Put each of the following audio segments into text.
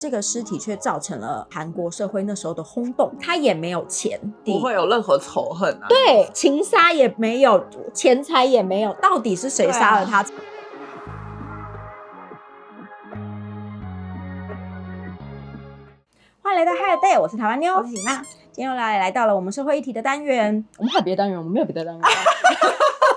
这个尸体却造成了韩国社会那时候的轰动。他也没有钱，不会有任何仇恨啊。对，情杀也没有，钱财也没有，到底是谁杀了他？欢迎来到 Hi Day， 我是台湾妞，我是喜娜。今天又来到了我们社会议题的单元。我们还有别的单元，我们没有别的单元。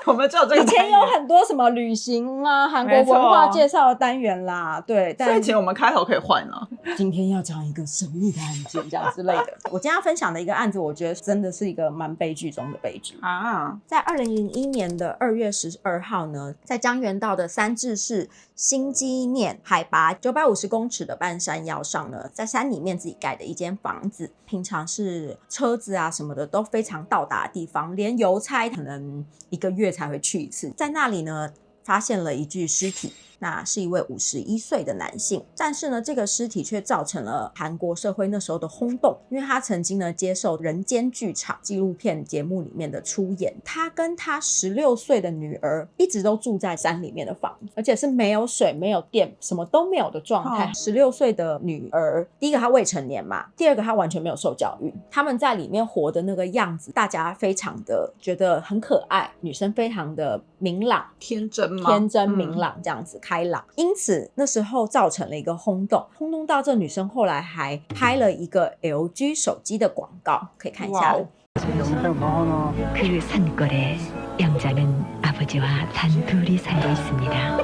我们只有这个单元。以前有很多什么旅行啊、韩国文化介绍的单元啦，对。所以其实我们开头可以换啊。今天要讲一个神秘的案件，这样之类的。我今天要分享的一个案子，我觉得真的是一个蛮悲剧中的悲剧啊。在2001年的2月12号呢，在江原道的三治市新基念海拔950公尺的半山腰上呢，在山里面自己盖的一间房子，平常是车子啊什么的都非常到达的地方，连邮差可能1个月才会去一次。在那里呢，发现了一具尸体。那是一位51岁的男性，但是呢，这个尸体却造成了韩国社会那时候的轰动，因为他曾经呢接受人间剧场纪录片节目里面的出演。他跟他16岁的女儿一直都住在山里面的房子，而且是没有水、没有电、什么都没有的状态。16岁的女儿，第一个她未成年嘛，第二个她完全没有受教育。他们在里面活的那个样子，大家非常的觉得很可爱，女生非常的明朗、天真吗？天真明朗这样子。开朗，因此那时候造成了一个轰动到这女生后来还拍了一个 LG 手机的广告，可以看一下。그 산골에 영자는 아버지와 단둘이 살고 있습니다.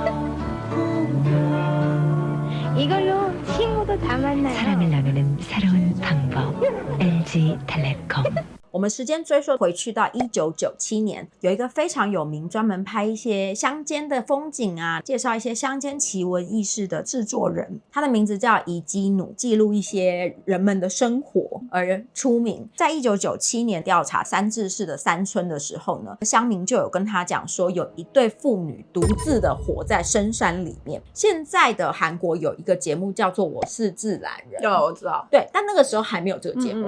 이걸로 친구도 다 만나요. 사랑을 나누는 새로운 방법. LG텔레콤. 我们时间追溯回去到1997年，有一个非常有名专门拍一些乡间的风景啊，介绍一些乡间奇闻异事的制作人，他的名字叫伊基努，记录一些人们的生活而出名。在1997年调查三治市的山村的时候呢，乡民就有跟他讲说，有一对父女独自的活在深山里面。现在的韩国有一个节目叫做《我是自然人》，有我知道，对，但那个时候还没有这个节目。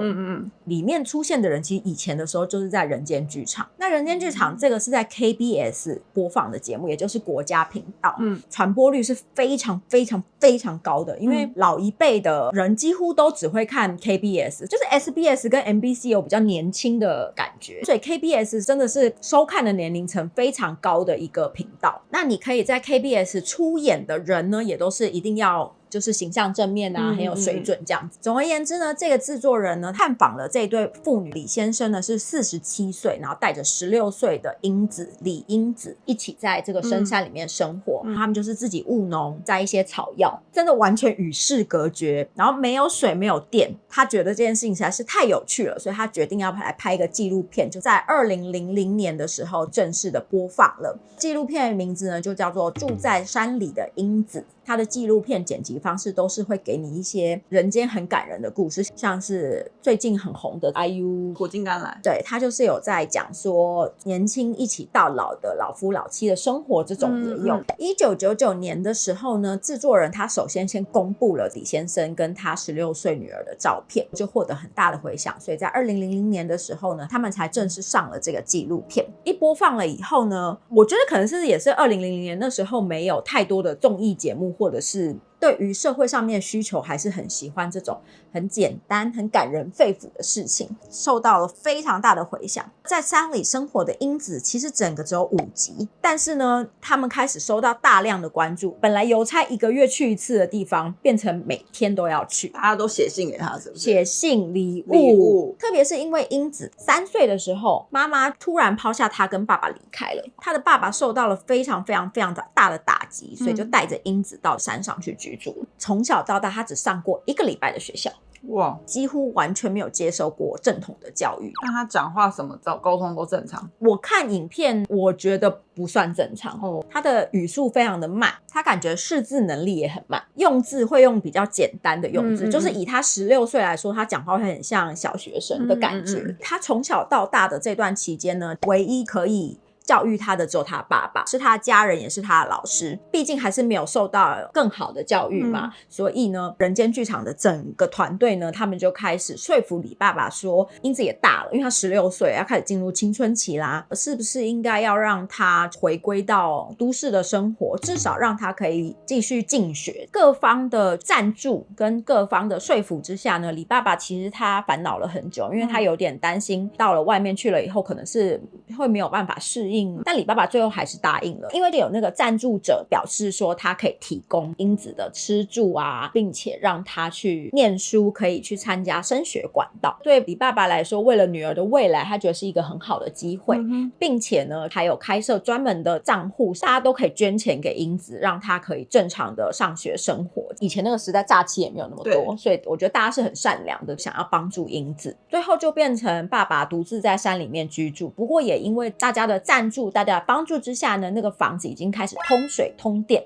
里面出现的人其实以前的时候就是在人间剧场。那人间剧场这个是在 KBS 播放的节目，也就是国家频道，传播率是非常非常非常高的，因为老一辈的人几乎都只会看 KBS， 就是 SBS 跟 MBC 有比较年轻的感觉，所以 KBS 真的是收看的年龄层非常高的一个频道。那你可以在 KBS 出演的人呢，也都是一定要就是形象正面啊，很有水准这样子。总而言之呢，这个制作人呢探访了这对父女，李先生呢是47岁，然后带着16岁的英子李英子一起在这个深山里面生活。他们就是自己务农，摘一些草药，真的完全与世隔绝，然后没有水没有电。他觉得这件事情实在是太有趣了，所以他决定要来拍一个纪录片，就在2000年的时候正式的播放了。纪录片的名字呢就叫做《住在山里的英子》。他的纪录片剪辑方式都是会给你一些人间很感人的故事，像是最近很红的 IU 苦尽甘来，对，他就是有在讲说年轻一起到老的老夫老妻的生活，这种也有。1999年的时候呢，制作人他首先公布了李先生跟他16岁女儿的照片，就获得很大的回响，所以在2000年的时候呢，他们才正式上了这个纪录片。一播放了以后呢，我觉得可能是也是2000年那时候没有太多的综艺节目，或者是对于社会上面的需求还是很喜欢这种很简单很感人肺腑的事情，受到了非常大的回响。在山里生活的英子其实整个只有5集，但是呢他们开始收到大量的关注，本来邮差1个月去一次的地方变成每天都要去，大家都写信给他，是不是？写信礼物，特别是因为英子3岁的时候，妈妈突然抛下他跟爸爸离开了，他的爸爸受到了非常非常非常大的打击，所以就带着英子到山上去居住。从小到大他只上过1个礼拜的学校，哇，几乎完全没有接受过正统的教育。那他讲话什么沟通都正常？我看影片我觉得不算正常，他的语速非常的慢，他感觉识字能力也很慢，用字会用比较简单的用字，就是以他16岁来说，他讲话会很像小学生的感觉。他从小到大的这段期间呢，唯一可以教育他的只有他爸爸，是他的家人，也是他的老师，毕竟还是没有受到更好的教育嘛。所以呢，人间剧场的整个团队呢，他们就开始说服李爸爸说，英子也大了，因为他16岁，要开始进入青春期啦，是不是应该要让他回归到都市的生活，至少让他可以继续进学。各方的赞助跟各方的说服之下呢，李爸爸其实他烦恼了很久，因为他有点担心到了外面去了以后可能是会没有办法适应，但李爸爸最后还是答应了，因为有那个赞助者表示说他可以提供英子的吃住啊，并且让他去念书，可以去参加升学管道。对李爸爸来说，为了女儿的未来，他觉得是一个很好的机会，并且呢还有开设专门的账户，大家都可以捐钱给英子，让他可以正常的上学生活。以前那个时代诈欺也没有那么多，所以我觉得大家是很善良的，想要帮助英子。最后就变成爸爸独自在山里面居住，不过也因为大家的赞助，大家的帮助之下呢，那个房子已经开始通水通电。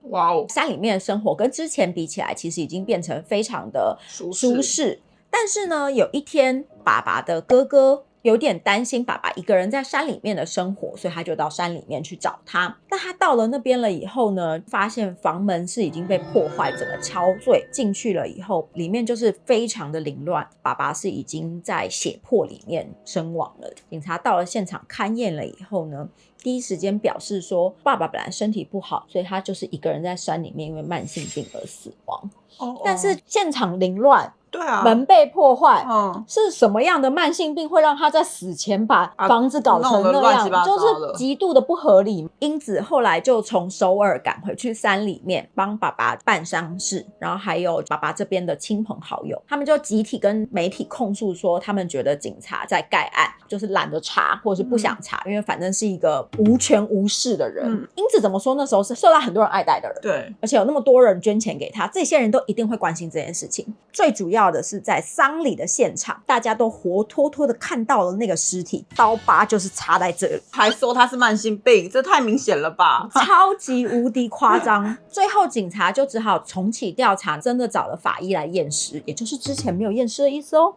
哇哦，山里面的生活跟之前比起来，其实已经变成非常的舒适。但是呢，有一天爸爸的哥哥有点担心爸爸一个人在山里面的生活，所以他就到山里面去找他。但他到了那边了以后呢，发现房门是已经被破坏，整个敲碎，进去了以后里面就是非常的凌乱，爸爸是已经在血泊里面身亡了。警察到了现场勘验了以后呢，第一时间表示说爸爸本来身体不好，所以他就是一个人在山里面因为慢性病而死亡。但是现场凌乱，对啊，门被破坏，是什么样的慢性病会让他在死前把房子搞成那样，就是极度的不合理。英子后来就从首尔赶回去山里面帮爸爸办丧事，然后还有爸爸这边的亲朋好友，他们就集体跟媒体控诉说他们觉得警察在盖案，就是懒得查或是不想查，因为反正是一个无权无势的人。英子怎么说，那时候是受到很多人爱戴的人，对，而且有那么多人捐钱给他，这些人都一定会关心这件事情。最主要的是在丧礼的现场，大家都活脱脱的看到了那个尸体，刀疤就是插在这里，还说他是慢性病，这太明显了吧，超级无敌夸张。最后警察就只好重启调查，真的找了法医来验尸，也就是之前没有验尸的意思哦。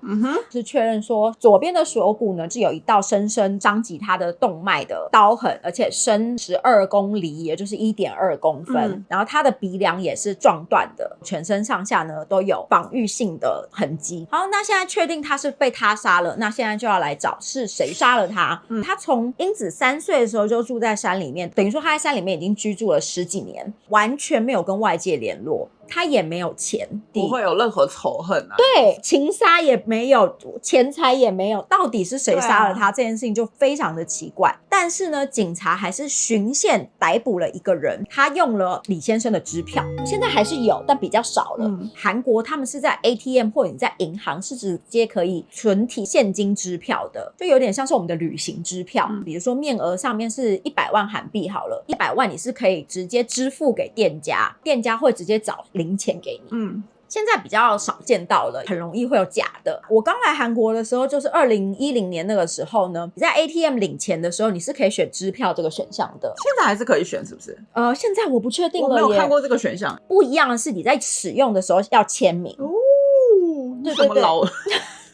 是确认说左边的锁骨呢，是有一道深深伤及他的动脉的刀痕，而且深12公厘，也就是 1.2公分。然后他的鼻梁也是撞断的，全身上下呢都有防御性的痕迹。好，那现在确定他是被他杀了，那现在就要来找是谁杀了他。他从英子3岁的时候就住在山里面，等于说他在山里面已经居住了10几年，完全没有跟外界联络，他也没有钱，不会有任何仇恨啊，对，情杀也没有，钱财也没有，到底是谁杀了他，这件事情就非常的奇怪。但是呢，警察还是循线逮捕了一个人，他用了李先生的支票，现在还是有，但比较少了。韩国他们是在 ATM 或者你在银行是直接可以存提现金支票的，就有点像是我们的旅行支票，比如说面额上面是100万韩币好了，100万你是可以直接支付给店家，店家会直接找零钱给你。现在比较少见到了，很容易会有假的。我刚来韩国的时候，就是2010年那个时候呢，你在 ATM 领钱的时候，你是可以选支票这个选项的。现在还是可以选是不是？现在我不确定了耶，我没有看过这个选项。不一样的是你在使用的时候要签名。对对对，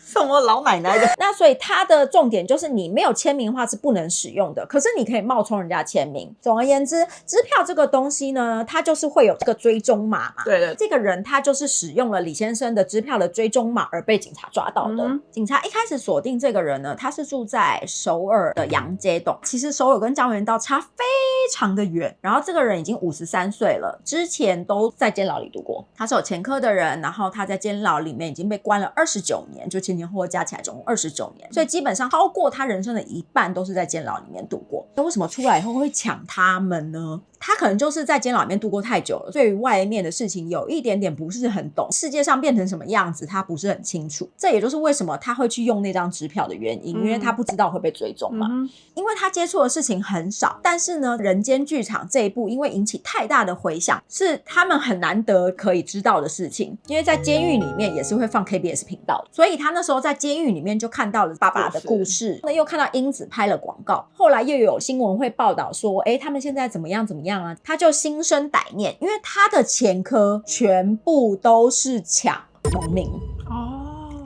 什么老奶奶的。那所以它的重点就是你没有签名的话是不能使用的，可是你可以冒充人家签名。总而言之，支票这个东西呢，它就是会有这个追踪码嘛。对对，这个人他就是使用了李先生的支票的追踪码而被警察抓到的。警察一开始锁定这个人呢，他是住在首尔的杨街洞。其实首尔跟江原道差非常的远，然后这个人已经53岁了，之前都在监牢里度过。他是有前科的人，然后他在监牢里面已经被关了29年，就前前后后加起来总共29年，所以基本上超过他人生的一半都是在监牢里面度过。那为什么出来以后会抢他们呢？他可能就是在监牢里面度过太久了，对于外面的事情有一点点不是很懂，世界上变成什么样子他不是很清楚。这也就是为什么他会去用那张支票的原因，因为他不知道会被追踪嘛。因为他接触的事情很少，但是呢，人间剧场这一部因为引起太大的回响，是他们很难得可以知道的事情。因为在监狱里面也是会放 KBS 频道，所以他那时候在监狱里面就看到了爸爸的故事，那又看到英子拍了广告，后来又有新闻会报道说他们现在怎么样怎么样啊，他就心生歹念，因为他的前科全部都是抢农民。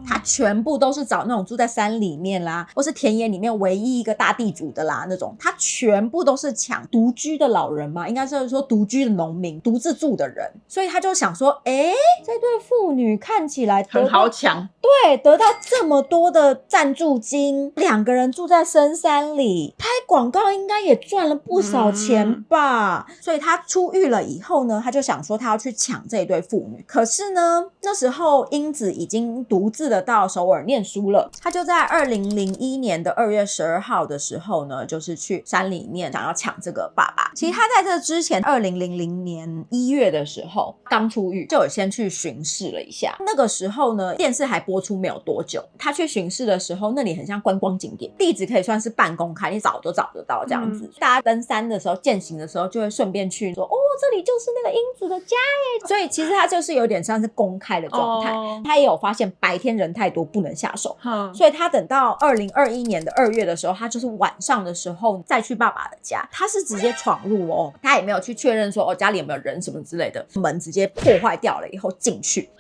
他全部都是找那种住在山里面啦，或是田野里面唯一一个大地主的啦那种，他全部都是抢独居的老人嘛，应该是说独居的农民，独自住的人，所以他就想说，这对妇女看起来很好抢，对，得到这么多的赞助金，2个人住在深山里，拍广告应该也赚了不少钱吧，所以他出狱了以后呢，他就想说他要去抢这一对妇女，可是呢，那时候英子已经独自的到首尔念书了，他就在2001年的2月12号的时候呢，就是去山里面想要抢这个爸爸。其实他在这之前2000年1月的时候刚出狱，就有先去巡视了一下，那个时候呢，电视还播出没有多久，他去巡视的时候，那里很像观光景点，地址可以算是半公开，你找都找得到这样子，大家登山的时候健行的时候就会顺便去说，这里就是那个英子的家耶，所以其实他就是有点像是公开的状态，他也有发现白天人太多不能下手，所以他等到2021年的2月的时候，他就是晚上的时候再去爸爸的家，他是直接闯入他也没有去确认说家里有没有人什么之类的，门直接破坏掉了以后进去，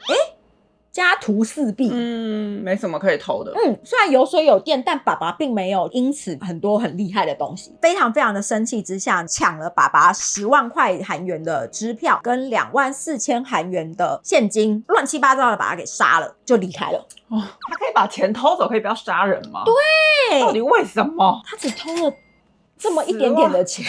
家徒四壁，没什么可以偷的。虽然有水有电，但爸爸并没有因此很多很厉害的东西。非常非常的生气之下，抢了爸爸10万块韩元的支票跟24000韩元的现金，乱七八糟的把他给杀了，就离开了。他可以把钱偷走，可以不要杀人吗？对，到底为什么？他只偷了这么一点点的钱，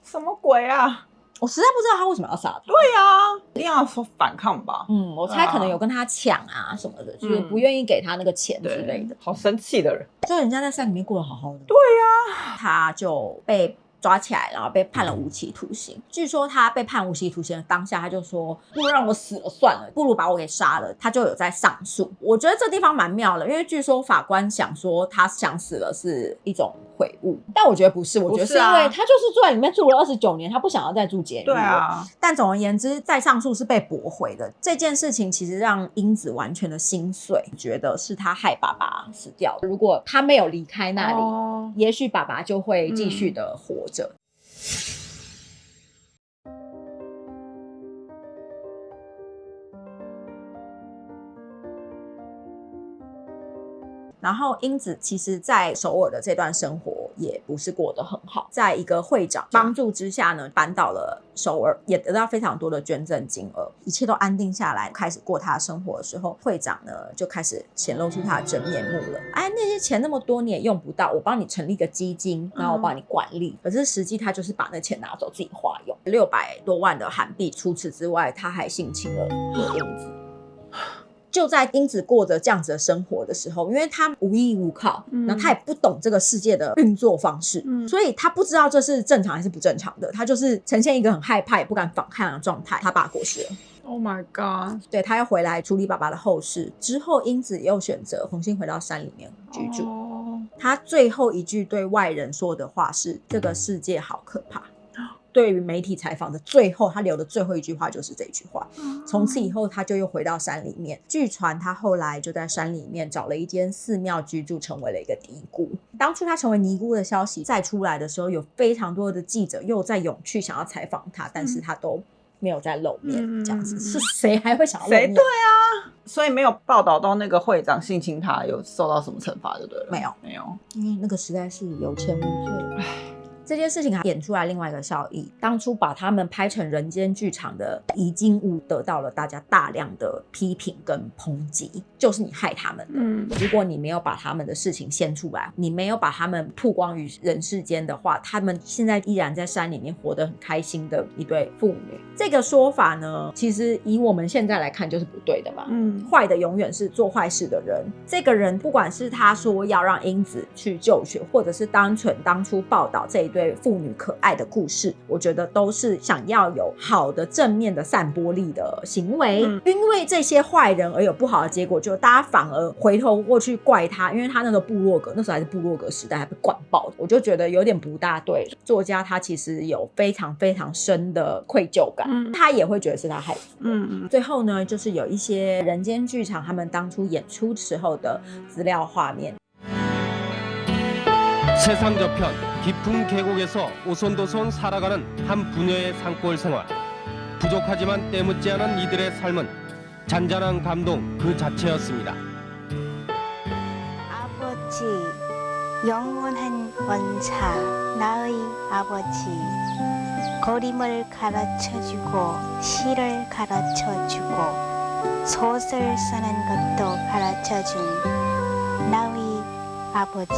什么鬼啊？我实在不知道他为什么要杀他。对啊，一定要说反抗吧。我猜可能有跟他抢啊什么的，就是不愿意给他那个钱之类的。好生气的人，就人家在山里面过得好好的。对啊，他就被抓起来，然后被判了无期徒刑。据说他被判无期徒刑的当下，他就说不如让我死了算了，不如把我给杀了。他就有在上诉。我觉得这地方蛮妙的，因为据说法官想说他想死了是一种悔悟，但我觉得不是，我觉得是因为他就是住在里面住了29年，他不想要再住监狱。对啊，但总而言之，再上诉是被驳回的。这件事情其实让英子完全的心碎，觉得是他害爸爸死掉的。如果他没有离开那里，也许爸爸就会继续的活着。然后英子其实在首尔的这段生活也不是过得很好，在一个会长帮助之下呢，搬到了首尔，也得到非常多的捐赠金额，一切都安定下来，开始过他的生活的时候，会长呢就开始显露出他的真面目了。那些钱那么多你也用不到，我帮你成立一个基金，然后我帮你管理，可是实际他就是把那钱拿走自己花用，600多万的韩币。除此之外，他还性侵了英子。就在英子过着这样子的生活的时候，因为他无依无靠，然后他也不懂这个世界的运作方式，所以他不知道这是正常还是不正常的，他就是呈现一个很害怕也不敢反抗的状态。他爸过世了， Oh my god， 对，他要回来处理爸爸的后事之后，英子又选择重新回到山里面居住。他最后一句对外人说的话是这个世界好可怕。对于媒体采访的最后，他留的最后一句话就是这句话。从此以后，他就又回到山里面。据传，他后来就在山里面找了一间寺庙居住，成为了一个尼姑。当初他成为尼姑的消息再出来的时候，有非常多的记者又在涌去想要采访他，但是他都没有在露面。这样子是谁还会想要露面？谁对啊？所以没有报道到那个会长性侵他有受到什么惩罚就对了。没有，因为那个实在是有钱无罪。这件事情还演出来另外一个效益，当初把他们拍成人间剧场的遗精屋得到了大家大量的批评跟抨击，就是你害他们的。如果你没有把他们的事情掀出来，你没有把他们曝光于人世间的话，他们现在依然在山里面活得很开心的一对父女。这个说法呢，其实以我们现在来看就是不对的嘛。坏的永远是做坏事的人。这个人不管是他说要让英子去就学，或者是单纯当初报道这一对父女可爱的故事，我觉得都是想要有好的正面的散播力的行为。因为这些坏人而有不好的结果，就大家反而回头过去怪他，因为他那个部落格，那时候还是部落格时代，还被灌爆，我就觉得有点不大对。作家他其实有非常非常深的愧疚感，他也会觉得是他害死的。最后呢，就是有一些人间剧场他们当初演出时候的资料画面。 세상 저편 깊은 계곡에서 오손도손 살아가는 한 부녀의 산골 생활. 부족하지만 때묻지 않은 이들의 삶은 잔잔한 감동 그 자체였습니다. 영원한 원사 나의 아버지 그림을 가르쳐주고 시를 가르쳐주고 소설 쓰는 것도 가르쳐준 나의 아버지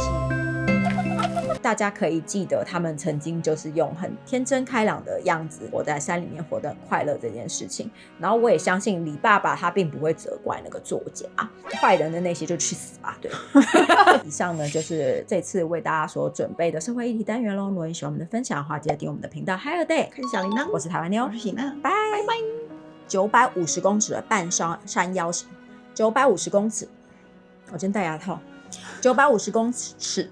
大家可以记得他们曾经就是用很天真开朗的样子活在山里面，活得很快乐这件事情。然后我也相信李爸爸他并不会责怪那个作家，坏人的那些就去死吧。对，以上呢就是这次为大家所准备的社会议题单元喽。如果你喜欢我们的分享的话，记得订阅我们的频道 Higher Day， 开启小铃铛，我是台湾妞，我是喜娜，拜拜。950公尺的半山腰，950公尺，我今天戴牙套，950公尺。